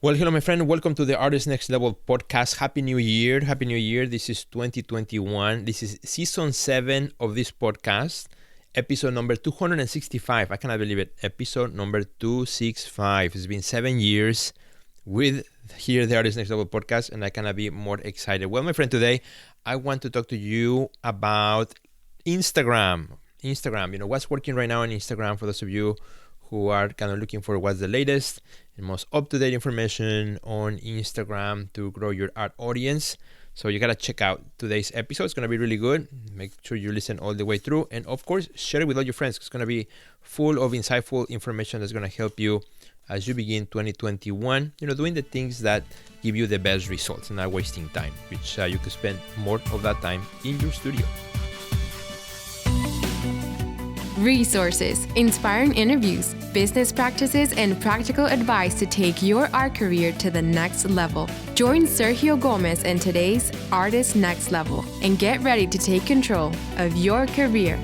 Well, hello, my friend. Welcome to the Artist Next Level podcast. Happy New Year. Happy New Year. This is 2021. This is season 7 of this podcast, episode number 265. I cannot believe it. Episode number 265. It's been 7 years with here, the Artist Next Level podcast, and I cannot be more excited. Well, my friend, today I want to talk to you about Instagram. What's working right now on Instagram for those of you who are kind of looking for what's the latest and most up-to-date information on Instagram to grow your art audience. So you gotta check out today's episode. It's gonna be really good. Make sure you listen all the way through, and of course share it with all your friends. It's gonna be full of insightful information that's gonna help you as you begin 2021, doing the things that give you the best results and not wasting time, which you could spend more of that time in your studio. Resources, inspiring interviews, business practices, and practical advice to take your art career to the next level. Join Sergio Gomez in today's Artist Next Level and get ready to take control of your career.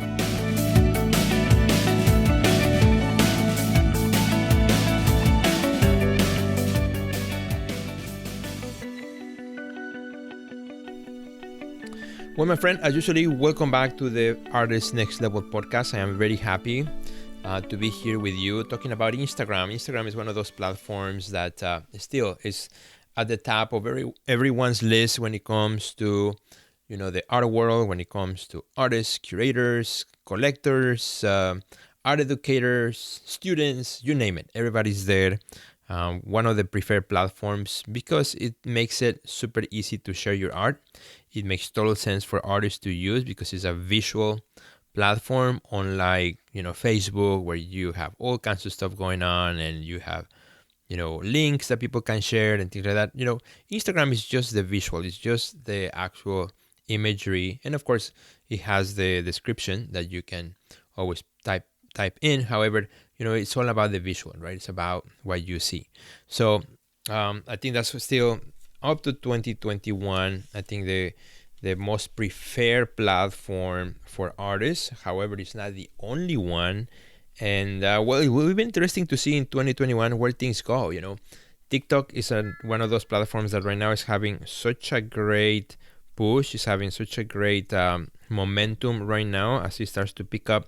Well, my friend, as usually, welcome back to the Artist Next Level podcast. I am very happy to be here with you talking about Instagram. Instagram is one of those platforms that still is at the top of everyone's list when it comes to, the art world, when it comes to artists, curators, collectors, art educators, students, you name it. Everybody's there. One of the preferred platforms because it makes it super easy to share your art. It makes total sense for artists to use because it's a visual platform, unlike Facebook, where you have all kinds of stuff going on and you have links that people can share and things like that. Instagram is just the visual, it's just the actual imagery, and of course it has the description that you can always type in. However, it's all about the visual, right? It's about what you see. So I think that's still up to 2021. I think the most preferred platform for artists. However, it's not the only one. And it will be interesting to see in 2021 where things go. TikTok is one of those platforms that right now is having such a great push. It's having such a great momentum right now as it starts to pick up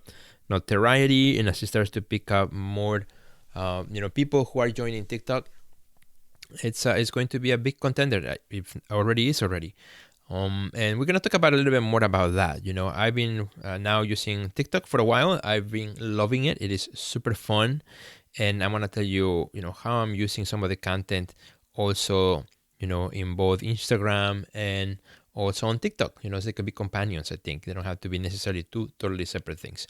notoriety and as it starts to pick up more, people who are joining TikTok. It's going to be a big contender. It already is already. And we're going to talk about a little bit more about that. I've been now using TikTok for a while. I've been loving it. It is super fun. And I'm going to tell you, how I'm using some of the content also, in both Instagram and also on TikTok. So they could be companions, I think. They don't have to be necessarily two totally separate things.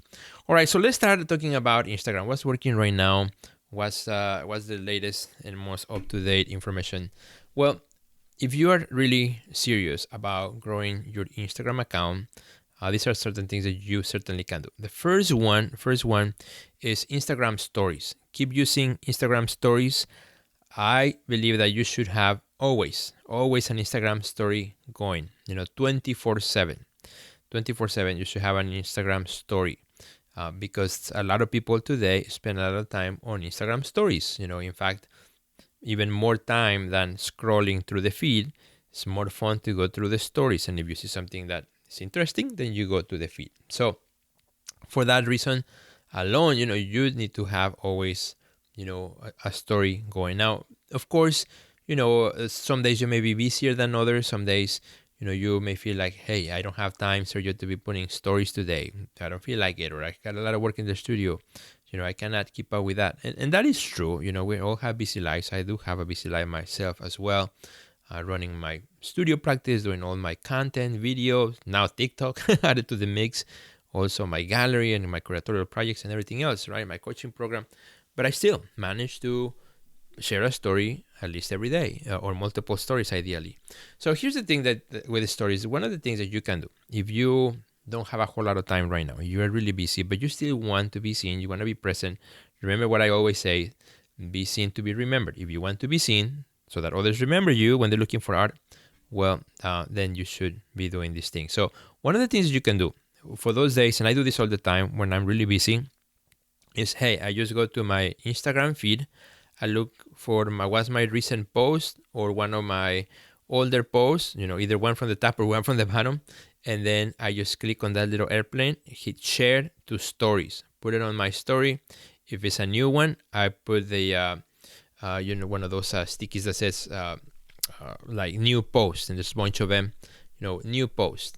All right, so let's start talking about Instagram. What's working right now? What's the latest and most up-to-date information? Well, if you are really serious about growing your Instagram account, these are certain things that you certainly can do. The first one is Instagram Stories. Keep using Instagram Stories. I believe that you should have always an Instagram story going, 24/7. 24/7, you should have an Instagram story. Because a lot of people today spend a lot of time on Instagram stories. In fact, even more time than scrolling through the feed. It's more fun to go through the stories. And if you see something that is interesting, then you go to the feed. So for that reason alone, you need to have always, a story going out. Of course, some days you may be busier than others. Some days, you may feel like, hey, I don't have time, Sergio, to be putting stories today. I don't feel like it, or I got a lot of work in the studio. I cannot keep up with that. And that is true. We all have busy lives. I do have a busy life myself as well. Running my studio practice, doing all my content, videos, now TikTok added to the mix. Also my gallery and my curatorial projects and everything else, right? My coaching program. But I still manage to share a story at least every day, or multiple stories ideally. So here's the thing that with the stories, one of the things that you can do if you don't have a whole lot of time right now, you are really busy, but you still want to be seen, you want to be present. Remember what I always say, be seen to be remembered. If you want to be seen so that others remember you when they're looking for art, well, then you should be doing these things. So one of the things you can do for those days, and I do this all the time when I'm really busy, is, hey, I just go to my Instagram feed, I look for what's my recent post or one of my older posts, either one from the top or one from the bottom. And then I just click on that little airplane, hit share to stories, put it on my story. If it's a new one, I put the, one of those stickies that says like new post, and there's a bunch of them, new post.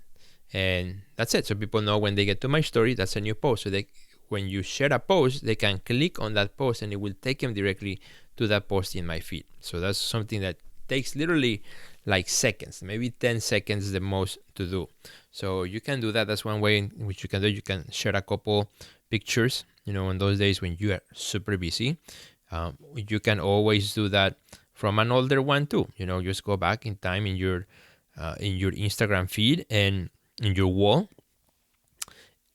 And that's it. So people know when they get to my story, that's a new post. So when you share a post, they can click on that post and it will take them directly to that post in my feed. So that's something that takes literally like seconds, maybe 10 seconds the most to do. So you can do that. That's one way in which you can do. You can share a couple pictures, in those days when you are super busy. You can always do that from an older one too. Just go back in time in your Instagram feed and in your wall,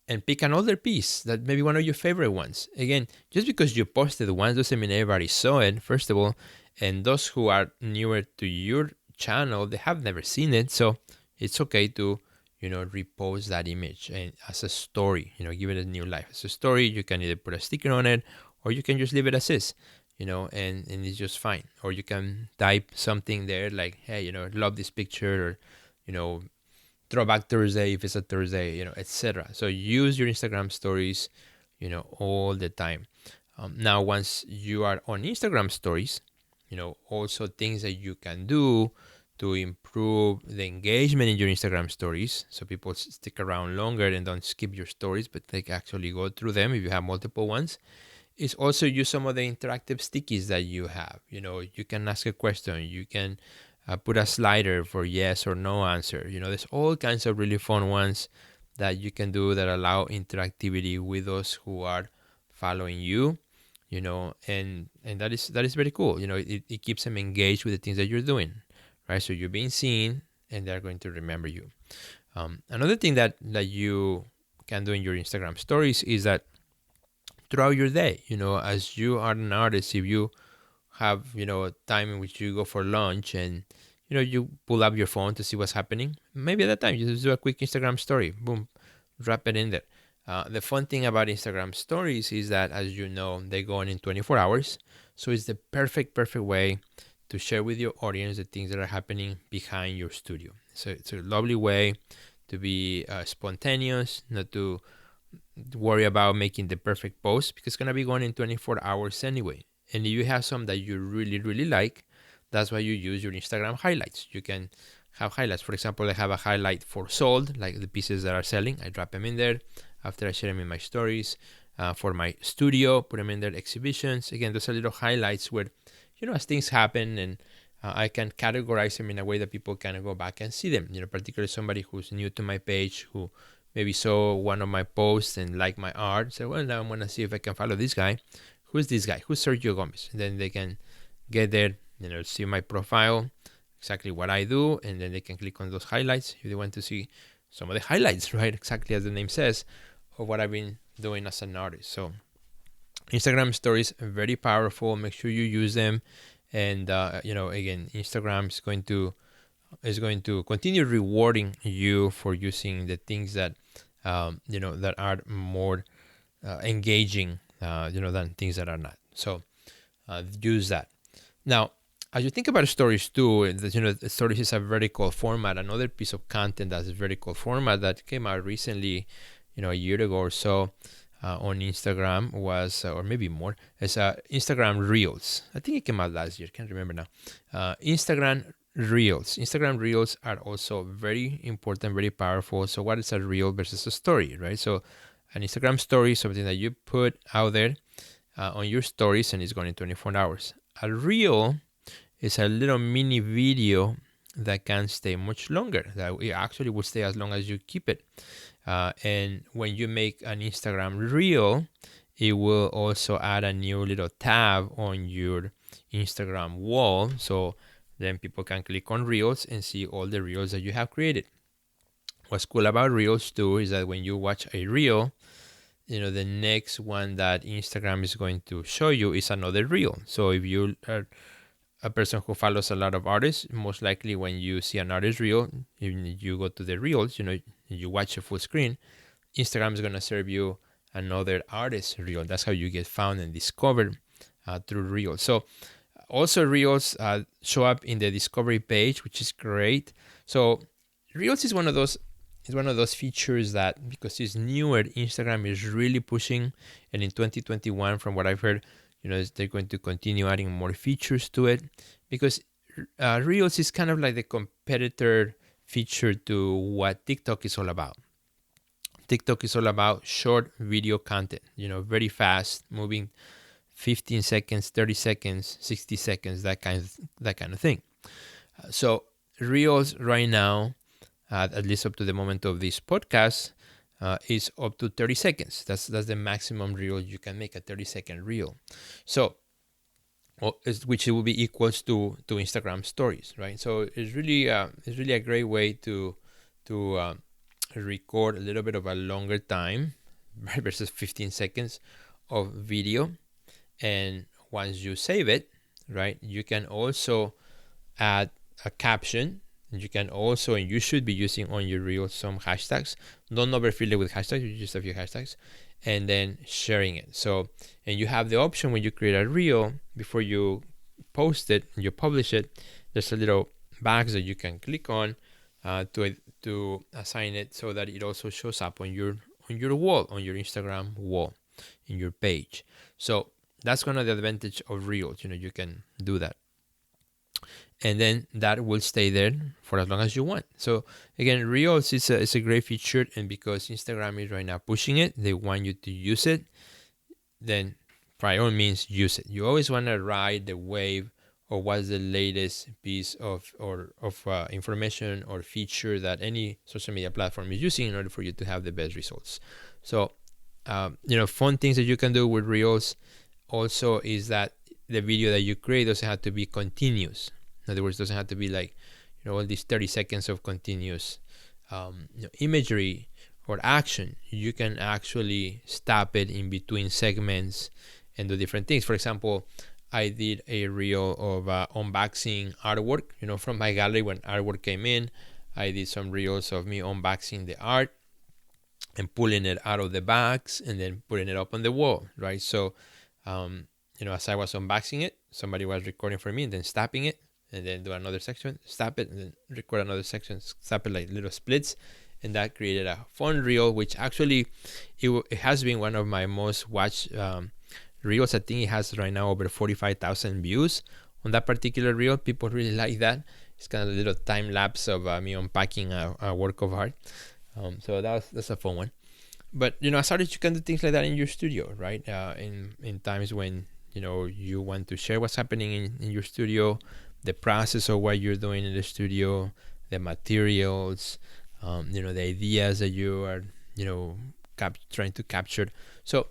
and pick an older piece that maybe one of your favorite ones. Again, just because you posted one doesn't mean everybody saw it, first of all. And those who are newer to your channel, they have never seen it. So it's okay to, repost that image and as a story, give it a new life. As a story, you can either put a sticker on it or you can just leave it as is, and it's just fine. Or you can type something there like, hey, love this picture, or, Throwback Thursday if it's a Thursday, etc. So use your Instagram stories, all the time. Now, once you are on Instagram stories, also things that you can do to improve the engagement in your Instagram stories, so people stick around longer and don't skip your stories, but they actually go through them if you have multiple ones, is also use some of the interactive stickies that you have. You can ask a question, you can put a slider for yes or no answer. There's all kinds of really fun ones that you can do that allow interactivity with those who are following you, and that is very cool. It keeps them engaged with the things that you're doing, right? So you're being seen and they're going to remember you. Another thing that you can do in your Instagram stories is that throughout your day, as you are an artist, if you have, a time in which you go for lunch and, you pull up your phone to see what's happening, maybe at that time you just do a quick Instagram story, boom, drop it in there. The fun thing about Instagram stories is that, as you know, they go on in 24 hours. So it's the perfect way to share with your audience the things that are happening behind your studio. So it's a lovely way to be spontaneous, not to worry about making the perfect post, because it's going to be going in 24 hours anyway. And if you have some that you really, really like, that's why you use your Instagram highlights. You can have highlights. For example, I have a highlight for sold, like the pieces that are selling. I drop them in there after I share them in my stories. For my studio, put them in there, exhibitions. Again, those are little highlights where, as things happen, and I can categorize them in a way that people can go back and see them. Particularly somebody who's new to my page, who maybe saw one of my posts and liked my art. So, well, now I'm going to see if I can follow this guy. Who's this guy? Who's Sergio Gomez? And then they can get there, see my profile, exactly what I do, and then they can click on those highlights if they want to see some of the highlights, right? Exactly as the name says, of what I've been doing as an artist. So Instagram stories are very powerful. Make sure you use them. And, again, Instagram is going to continue rewarding you for using the things that, that are more engaging, than things that are not. So use that. Now, as you think about stories too, stories is a vertical format. Another piece of content that's a vertical format that came out recently, a year ago or so, on Instagram was, or maybe more, is Instagram Reels. I think it came out last year. Can't remember now. Instagram Reels. Instagram Reels are also very important, very powerful. So what is a reel versus a story, right? So an Instagram story is something that you put out there on your stories, and it's going in 24 hours. A reel is a little mini video that can stay much longer. That it actually will stay as long as you keep it. And when you make an Instagram reel, it will also add a new little tab on your Instagram wall. So then people can click on reels and see all the reels that you have created. What's cool about reels too is that when you watch a reel, the next one that Instagram is going to show you is another reel. So if you are a person who follows a lot of artists, most likely when you see an artist reel, you go to the reels, you watch a full screen, Instagram is going to serve you another artist reel. That's how you get found and discovered through Reels. So also Reels show up in the discovery page, which is great. So Reels is one of those features that, because it's newer, Instagram is really pushing. And in 2021, from what I've heard, they're going to continue adding more features to it, because Reels is kind of like the competitor feature to what TikTok is all about. TikTok is all about short video content, very fast moving, 15 seconds, 30 seconds, 60 seconds, that kind of thing. So Reels right now, at least up to the moment of this podcast, is up to 30 seconds. That's the maximum reel you can make, a 30-second reel. So, which will be equals to Instagram stories, right? So it's really a great way to record a little bit of a longer time versus 15 seconds of video. And once you save it, right, you can also add a caption. You can also, and you should be using on your reel, some hashtags. Don't overfill it with hashtags, just a few hashtags, and then sharing it. So, and you have the option when you create a reel, before you post it, you publish it, there's a little box that you can click on to assign it, so that it also shows up on your wall, on your Instagram wall, in your page. So that's one of the advantage of Reels. You can do that, and then that will stay there for as long as you want. So again, Reels is a great feature, and because Instagram is right now pushing it, they want you to use it. Then by all means, use it. You always want to ride the wave of what's the latest piece of information or feature that any social media platform is using in order for you to have the best results. So fun things that you can do with Reels also is that the video that you create doesn't have to be continuous. In other words, doesn't have to be like, all these 30 seconds of continuous imagery or action. You can actually stop it in between segments and do different things. For example, I did a reel of unboxing artwork, from my gallery. When artwork came in, I did some reels of me unboxing the art and pulling it out of the bags and then putting it up on the wall, right? So, as I was unboxing it, somebody was recording for me and then stopping it, and then do another section, stop it, and then record another section, stop it, like little splits. And that created a fun reel, which actually, it has been one of my most watched reels. I think it has right now over 45,000 views on that particular reel. People really like that. It's kind of a little time lapse of me unpacking a work of art. So that's a fun one. But I started, you can do things like that in your studio, right? In times when you want to share what's happening in your studio, the process of what you're doing in the studio, the materials, the ideas that you are trying to capture. So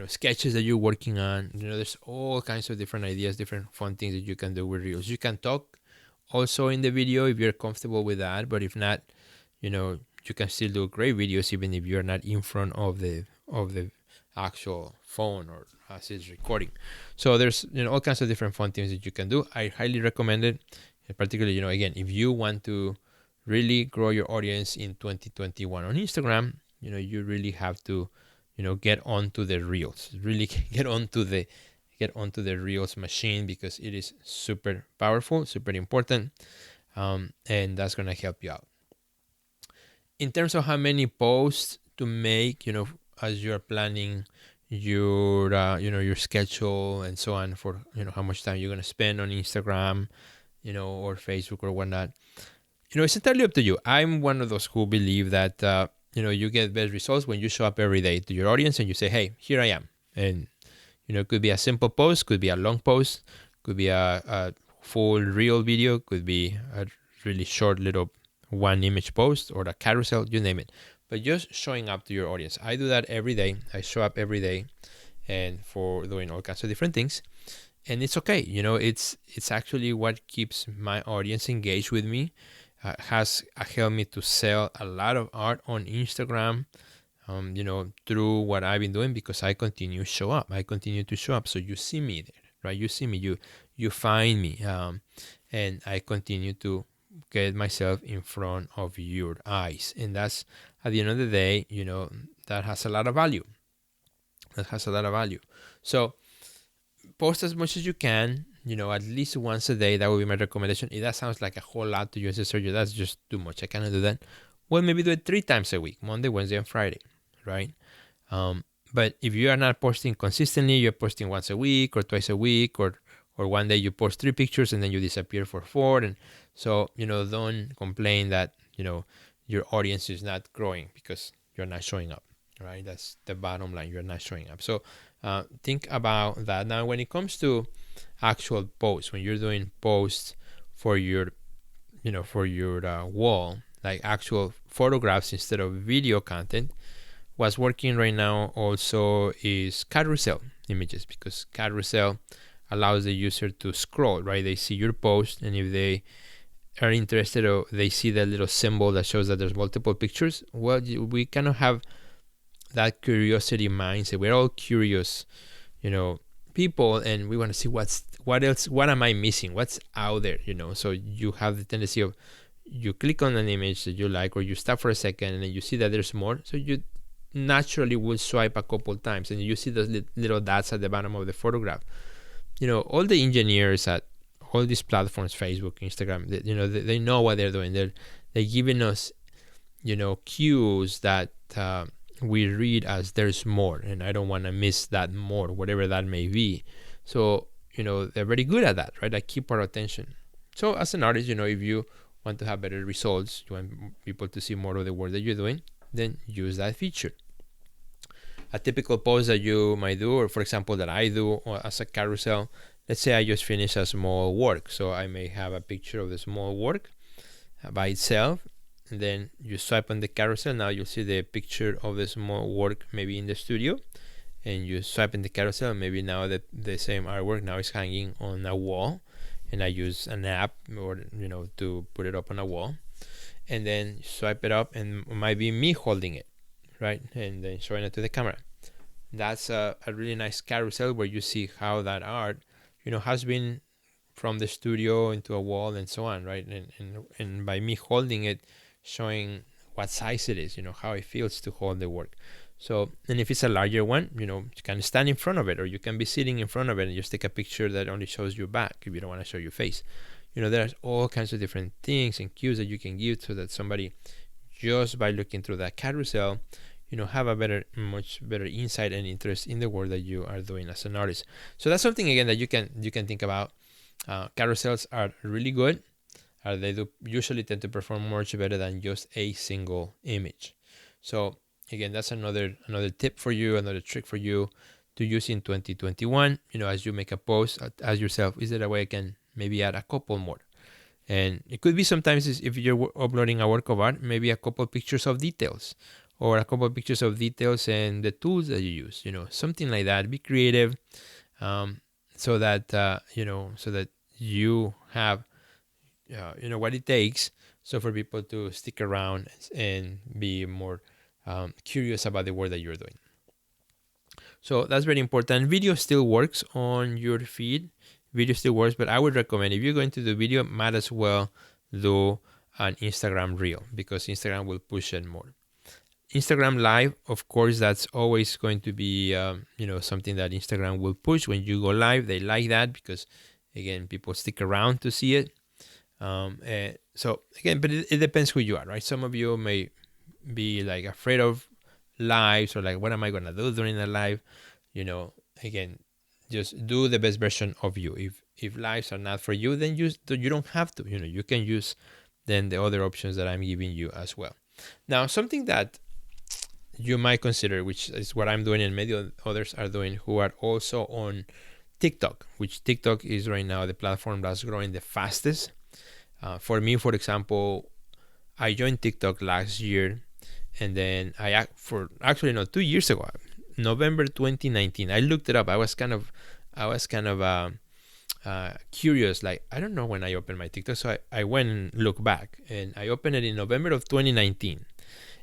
sketches that you're working on. There's all kinds of different ideas, different fun things that you can do with reels. You can talk also in the video if you're comfortable with that, but if not, you can still do great videos even if you're not in front of the actual phone or as it's recording. So there's all kinds of different fun things that you can do. I highly recommend it, particularly again, if you want to really grow your audience in 2021 on Instagram, you really have to get onto the reels, really get onto the reels machine, because it is super powerful, super important, and that's going to help you out. In terms of how many posts to make, as you're planning your your schedule and so on, for how much time you're going to spend on Instagram, or Facebook or whatnot, it's entirely up to you. I'm one of those who believe that you get best results when you show up every day to your audience and you say, hey, here I am. And it could be a simple post, could be a long post, could be a full reel video, could be a really short little one image post or a carousel, you name it. But just showing up to your audience. I do that every day. I show up every day and for doing all kinds of different things. And it's okay. It's actually what keeps my audience engaged with me. Has helped me to sell a lot of art on Instagram, through what I've been doing, because I continue to show up. So you see me there, right? You see me, you find me, and I continue to get myself in front of your eyes. And that's, at the end of the day, that has a lot of value. So post as much as you can, at least once a day. That would be my recommendation. If that sounds like a whole lot to you as a surgeon, that's just too much. I cannot do that. Well, maybe do it 3 times a week: Monday, Wednesday, and Friday, right? But if you are not posting consistently, you're posting once a week or twice a week, or one day you post 3 pictures and then you disappear for 4. And so, don't complain that, your audience is not growing because you're not showing up, right? That's the bottom line. You're not showing up. So think about that. Now, when it comes to actual posts, when you're doing posts for your, wall, like actual photographs instead of video content, what's working right now also is carousel images, because carousel allows the user to scroll, right? They see your post, and if they are interested or they see that little symbol that shows that there's multiple pictures, well, we kind of have that curiosity mindset. We're all curious, people, and we want to see what else, what am I missing, what's out there, so you have the tendency of, you click on an image that you like, or you stop for a second and then you see that there's more, so you naturally will swipe a couple times, and you see those little dots at the bottom of the photograph. All the engineers at all these platforms, Facebook, Instagram, they know what they're doing. They're giving us, cues that we read as there's more, and I don't want to miss that more, whatever that may be. So, they're very good at that, right? Like, keep our attention. So as an artist, if you want to have better results, you want people to see more of the work that you're doing, then use that feature. A typical post that you might do, or for example that I do as a carousel, let's say I just finished a small work, so I may have a picture of the small work by itself, and then you swipe on the carousel. Now you'll see the picture of the small work maybe in the studio, and you swipe in the carousel, maybe now the same artwork now is hanging on a wall, and I use an app or to put it up on a wall, and then swipe it up, and it might be me holding it, right, and then showing it to the camera. That's a really nice carousel where you see how that art has been from the studio into a wall and so on, right? And by me holding it, showing what size it is, how it feels to hold the work. So, and if it's a larger one, you can stand in front of it, or you can be sitting in front of it and just take a picture that only shows your back if you don't want to show your face. There's all kinds of different things and cues that you can give so that somebody, just by looking through that carousel, have a much better insight and interest in the work that you are doing as an artist. So that's something, again, that you can think about. Carousels are really good. They do usually tend to perform much better than just a single image. So again, that's another tip for you, another trick for you to use in 2021. As you make a post, ask yourself, is there a way I can maybe add a couple more? And it could be sometimes, if you're uploading a work of art, maybe a couple pictures of details, or a couple of pictures of details and the tools that you use, something like that. Be creative, so that you have, what it takes. So for people to stick around and be more curious about the work that you're doing. So that's very important. Video still works on your feed. Video still works, but I would recommend, if you're going to do video, might as well do an Instagram reel, because Instagram will push it more. Instagram Live, of course, that's always going to be, something that Instagram will push when you go live. They like that because, again, people stick around to see it. So again, but it depends who you are, right? Some of you may be like afraid of lives, or like, what am I going to do during a live? Again, just do the best version of you. If lives are not for you, then you don't have to. You can use then the other options that I'm giving you as well. Now, something that you might consider, which is what I'm doing and many others are doing, who are also on TikTok, which TikTok is right now the platform that's growing the fastest. For me, for example, I joined TikTok last year, and then 2 years ago, November 2019. I looked it up. I was kind of curious. Like, I don't know when I opened my TikTok, so I went and looked back, and I opened it in November of 2019.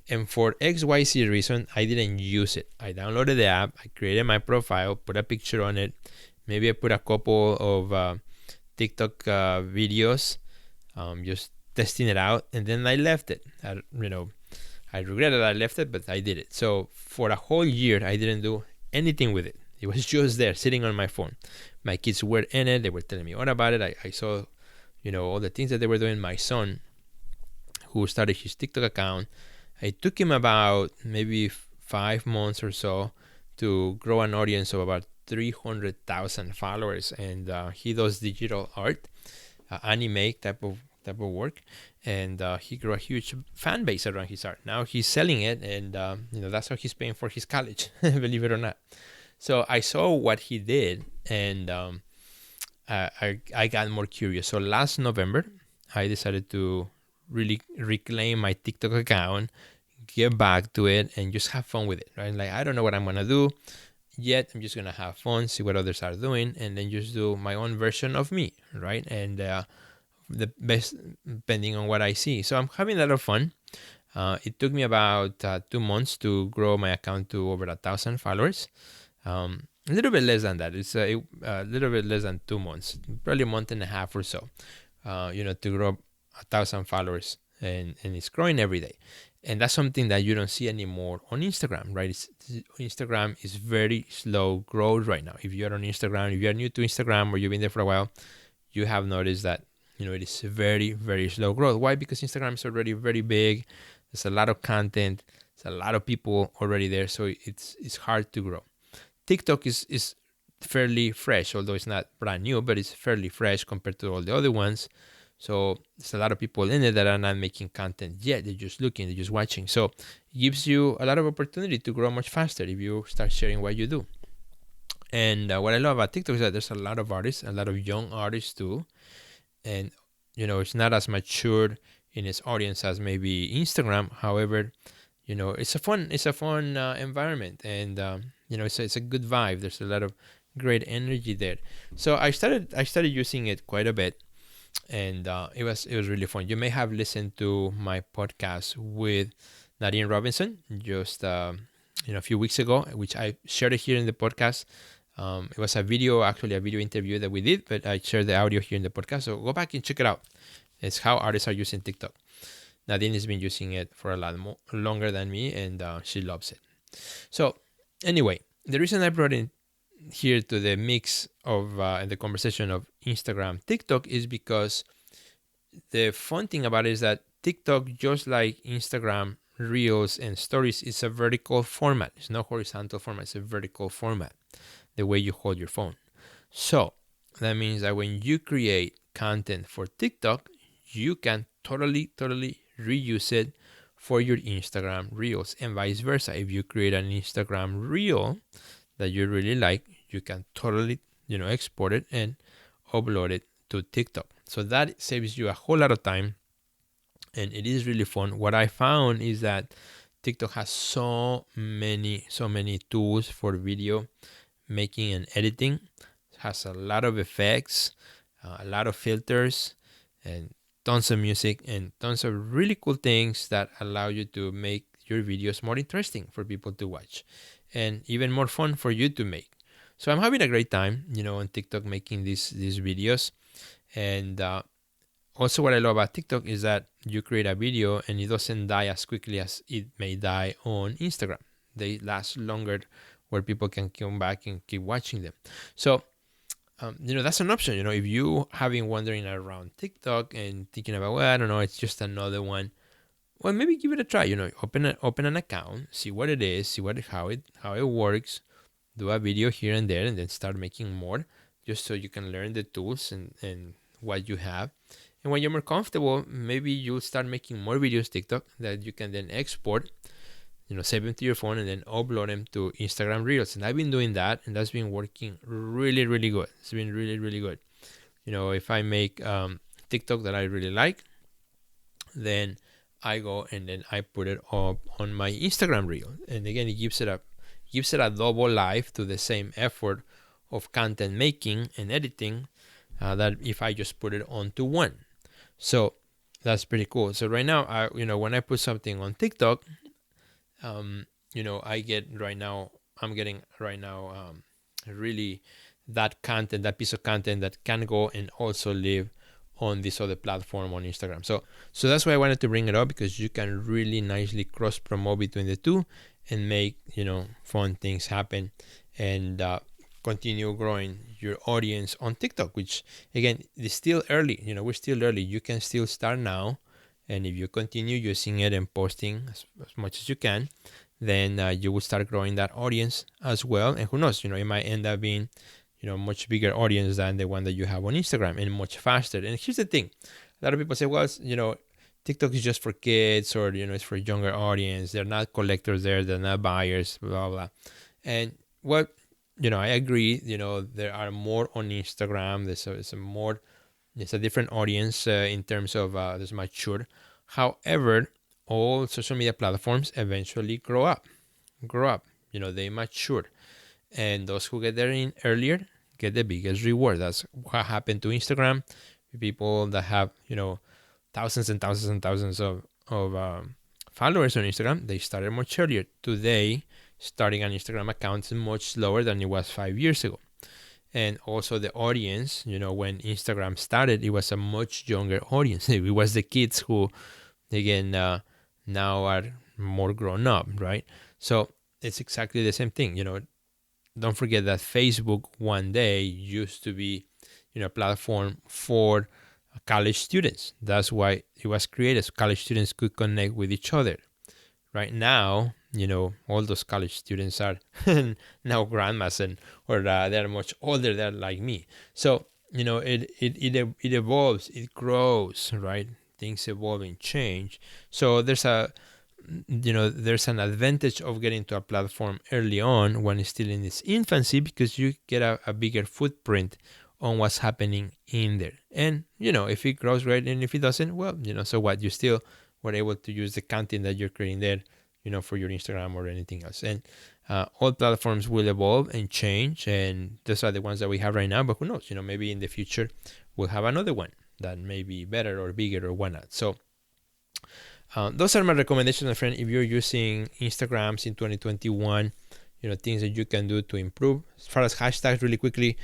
And for XYZ reason, I didn't use it. I downloaded the app, I created my profile, put a picture on it. Maybe I put a couple of TikTok videos, just testing it out, and then I left it. I regretted I left it, but I did it. So for a whole year, I didn't do anything with it. It was just there, sitting on my phone. My kids were in it. They were telling me all about it. I saw, all the things that they were doing. My son, who started his TikTok account, it took him about maybe 5 months or so to grow an audience of about 300,000 followers, and he does digital art, anime type of work, and he grew a huge fan base around his art. Now he's selling it, and that's how he's paying for his college, believe it or not. So I saw what he did, and I got more curious. So last November, I decided to really reclaim my TikTok account, get back to it, and just have fun with it, right? Like, I don't know what I'm gonna do yet. I'm just gonna have fun, see what others are doing, and then just do my own version of me, right? And the best depending on what I see. So I'm having a lot of fun. It took me about 2 months to grow my account to over 1,000 followers. A little bit less than that. It's a little bit less than 2 months, probably a month and a half or so. To grow 1,000 followers, and it's growing every day. And that's something that you don't see anymore on Instagram, right? Instagram is very slow growth right now. If you're on Instagram, if you're new to Instagram or you've been there for a while, you have noticed that it is very, very slow growth. Why? Because Instagram is already very big. There's a lot of content. There's a lot of people already there, so it's hard to grow. TikTok is fairly fresh, although it's not brand new, but it's fairly fresh compared to all the other ones. So there's a lot of people in it that are not making content yet. They're just looking, they're just watching. So it gives you a lot of opportunity to grow much faster if you start sharing what you do. And what I love about TikTok is that there's a lot of artists, a lot of young artists too. And, it's not as matured in its audience as maybe Instagram. However, it's a fun environment, and it's a good vibe. There's a lot of great energy there. So I started using it quite a bit, and it was really fun. You may have listened to my podcast with Nadine Robinson just a few weeks ago, which I shared it here in the podcast. It was a video interview that we did, but I shared the audio here in the podcast. So go back and check it out. It's how artists are using TikTok. Nadine has been using it for a lot longer than me, and she loves it. So anyway, the reason I brought in here to the mix of the conversation of Instagram, TikTok, is because the fun thing about it is that TikTok, just like Instagram, Reels, and Stories, is a vertical format. It's not horizontal format. It's a vertical format, the way you hold your phone. So that means that when you create content for TikTok, you can totally reuse it for your Instagram Reels, and vice versa. If you create an Instagram Reel that you really like, you can totally, export it and upload it to TikTok. So that saves you a whole lot of time, and it is really fun. What I found is that TikTok has so many tools for video making and editing. It has a lot of effects, a lot of filters, and tons of music, and tons of really cool things that allow you to make your videos more interesting for people to watch, and even more fun for you to make. So I'm having a great time, on TikTok making these videos. And also what I love about TikTok is that you create a video and it doesn't die as quickly as it may die on Instagram. They last longer, where people can come back and keep watching them. So that's an option. If you have been wandering around TikTok and thinking about, well, I don't know, it's just another one. Well, maybe give it a try. Open an account, see what it is, see how it works, do a video here and there, and then start making more, just so you can learn the tools and what you have. And when you're more comfortable, maybe you'll start making more videos TikTok that you can then export, save them to your phone, and then upload them to Instagram Reels. And I've been doing that, and that's been working really, really good. It's been really, really good. If I make TikTok that I really like, then I go and then I put it up on my Instagram Reel. And again, it gives it a double life to the same effort of content making and editing that if I just put it onto one. So that's pretty cool. So right now, when I put something on TikTok, I'm getting right now really that content, that piece of content that can go and also live on this other platform on Instagram. So that's why I wanted to bring it up, because you can really nicely cross promote between the two and make, fun things happen. And continue growing your audience on TikTok, which again is still early. We're still early. You can still start now, and if you continue using it and posting as much as you can, then you will start growing that audience as well. And who knows, it might end up being much bigger audience than the one that you have on Instagram, and much faster. And here's the thing: a lot of people say, well, TikTok is just for kids, or it's for a younger audience. They're not collectors there. They're not buyers. Blah blah. And what I agree. There are more on Instagram. There's a different audience in terms of this mature. However, all social media platforms eventually grow up. They mature, and those who get there in earlier get the biggest reward. That's what happened to Instagram. People that have thousands and thousands and thousands of followers on Instagram, they started much earlier. Today, starting an Instagram account is much slower than it was 5 years ago. And also the audience, when Instagram started, it was a much younger audience. It was the kids who, again, now are more grown up, right? So it's exactly the same thing. Don't forget that Facebook one day used to be, a platform for college students. That's why it was created, so college students could connect with each other. Right now, all those college students are now grandmas, or they're much older. They're like me. So it evolves, it grows, right? Things evolve and change. So there's an advantage of getting to a platform early on when it's still in its infancy, because you get a bigger footprint on what's happening in there. And if it grows, right, and if it doesn't, well, so what? You still were able to use the content that you're creating there, for your Instagram or anything else. And all platforms will evolve and change, and those are the ones that we have right now. But who knows? Maybe in the future we'll have another one that may be better or bigger or whatnot. So those are my recommendations, my friend. If you're using Instagrams in 2021, things that you can do to improve. As far as hashtags, really quickly,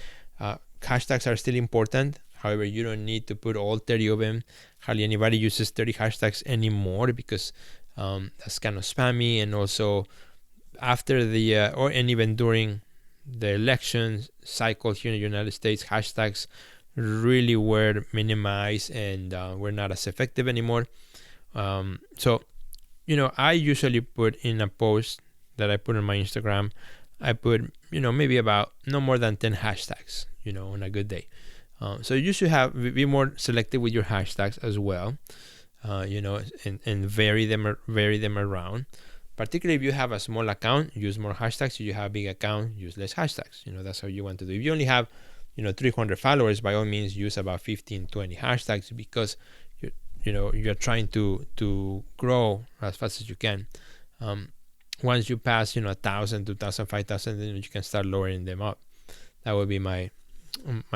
hashtags are still important. However, you don't need to put all 30 of them. Hardly anybody uses 30 hashtags anymore, because that's kind of spammy. And also after and even during the election cycle here in the United States, hashtags really were minimized and were not as effective anymore. So I usually put in a post that I put on my Instagram, I put maybe about no more than 10 hashtags on a good day. So you should be more selective with your hashtags as well, and vary them around. Particularly if you have a small account, use more hashtags. If you have a big account, use less hashtags. That's how you want to do. If you only have 300 followers, by all means use about 15-20 hashtags, because you're trying to grow as fast as you can. Once you pass 1,000, 2,000, 5,000, then you can start lowering them up. That would be my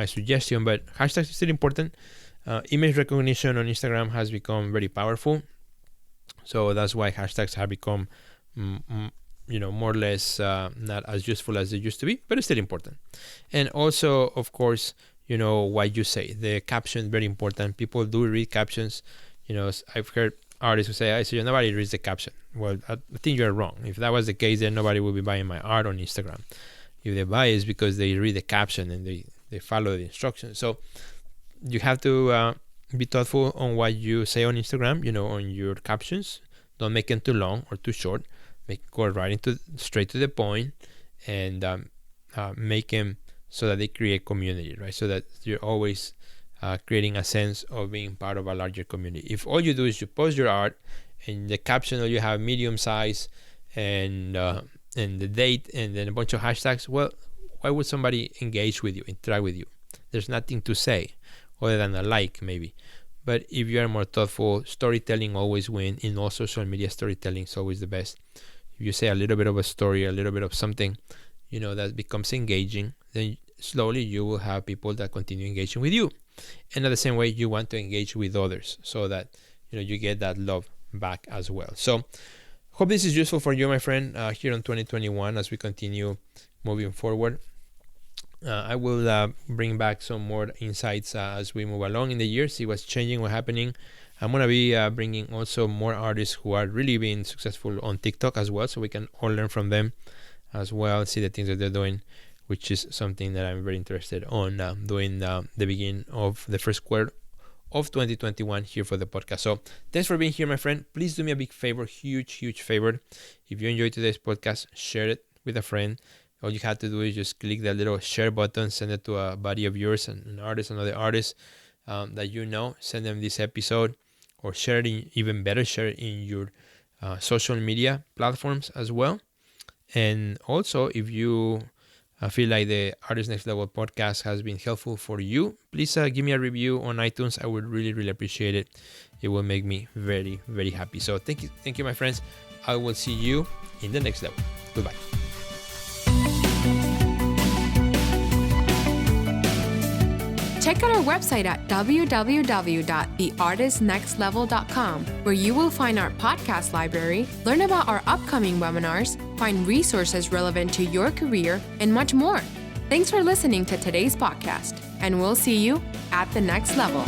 suggestion. But hashtags is still important. Image recognition on Instagram has become very powerful, so that's why hashtags have become more or less not as useful as they used to be, but it's still important. And also, of course, what you say, the caption, very important. People do read captions. I've heard artists who say, nobody reads the caption. Well, I think you're wrong. If that was the case, then nobody would be buying my art on Instagram. If they buy, it's because they read the caption and they follow the instructions. So you have to be thoughtful on what you say on Instagram, on your captions. Don't make them too long or too short. Go straight to the point, and make them so that they create community, right? So that you're always creating a sense of being part of a larger community. If all you do is you post your art, and the caption, or you have medium size and the date, and then a bunch of hashtags, well, why would somebody engage with you, interact with you? There's nothing to say other than a like, maybe. But if you are more thoughtful, storytelling always wins. In all social media, storytelling is always the best. If you say a little bit of a story, a little bit of something, that becomes engaging, then slowly you will have people that continue engaging with you. And in the same way, you want to engage with others, so that you get that love back as well. So hope this is useful for you, my friend, here in 2021 as we continue moving forward. I will bring back some more insights as we move along in the year, see what's changing, what's happening. I'm going to be bringing also more artists who are really being successful on TikTok as well, so we can all learn from them as well, see the things that they're doing which is something that I'm very interested on doing the beginning of the first quarter of 2021 here for the podcast. So thanks for being here, my friend. Please do me a big favor, huge favor. If you enjoyed today's podcast, share it with a friend. All you have to do is just click that little share button, send it to a buddy of yours, an artist, another artist that you know. Send them this episode, or share it even better, share it in your social media platforms as well. And also, if you feel like the Artist Next Level podcast has been helpful for you, please give me a review on iTunes. I would really appreciate it. It will make me very happy. So thank you, my friends. I will see you in the next level. Goodbye. Check out our website at www.theartistnextlevel.com, where you will find our podcast library, learn about our upcoming webinars, find resources relevant to your career, and much more. Thanks for listening to today's podcast, and we'll see you at the next level.